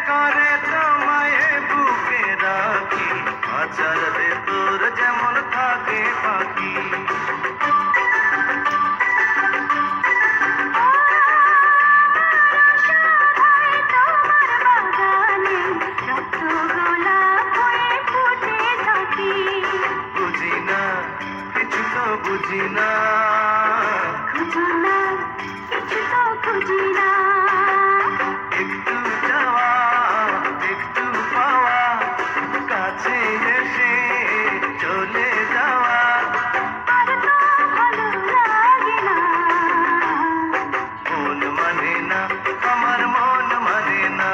করে তোমায় বুকে রাখি, আচার ভেতর যেমন থাকে পাখি। বুঝি না, কিছু তো বুঝি না, খুঁজি না, কিছু তো খুঁজি না। একটু যাওয়া একটু পাওয়া, কাছে এসে চলে যাওয়া। আর তো ভালো লাগে না। মন মানে না, আমার মন মানে না।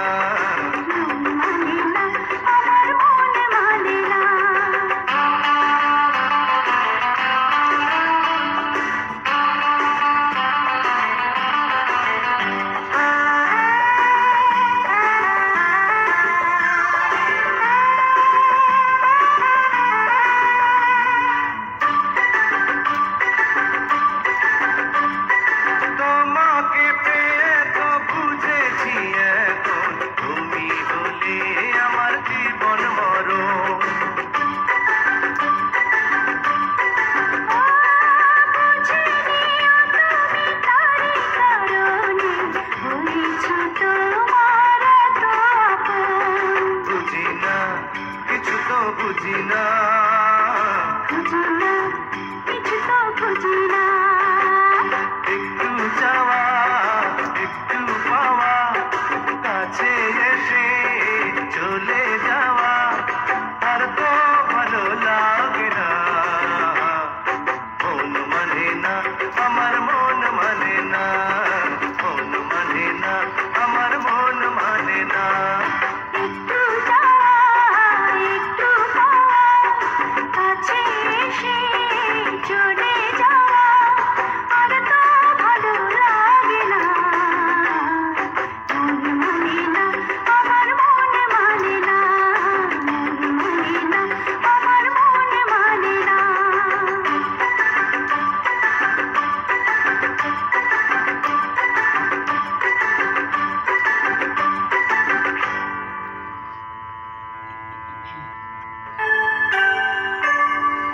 মন মানে না, আমার মন মানে না। তোমাকে পেয়ে তো বুঝেছি এখন, তুমি হলে আমার জীবন মরণ। বুঝি না, কিছু তো বুঝি না, একটু যাওয়া একটু পাওয়া, কাছে এসে চলে যাওয়া। আর তো ভালো লাগে না, মন মানে না, আমার মন মানে না। মন মানে না, আমার মন মানে না।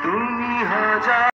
তুমি হাজার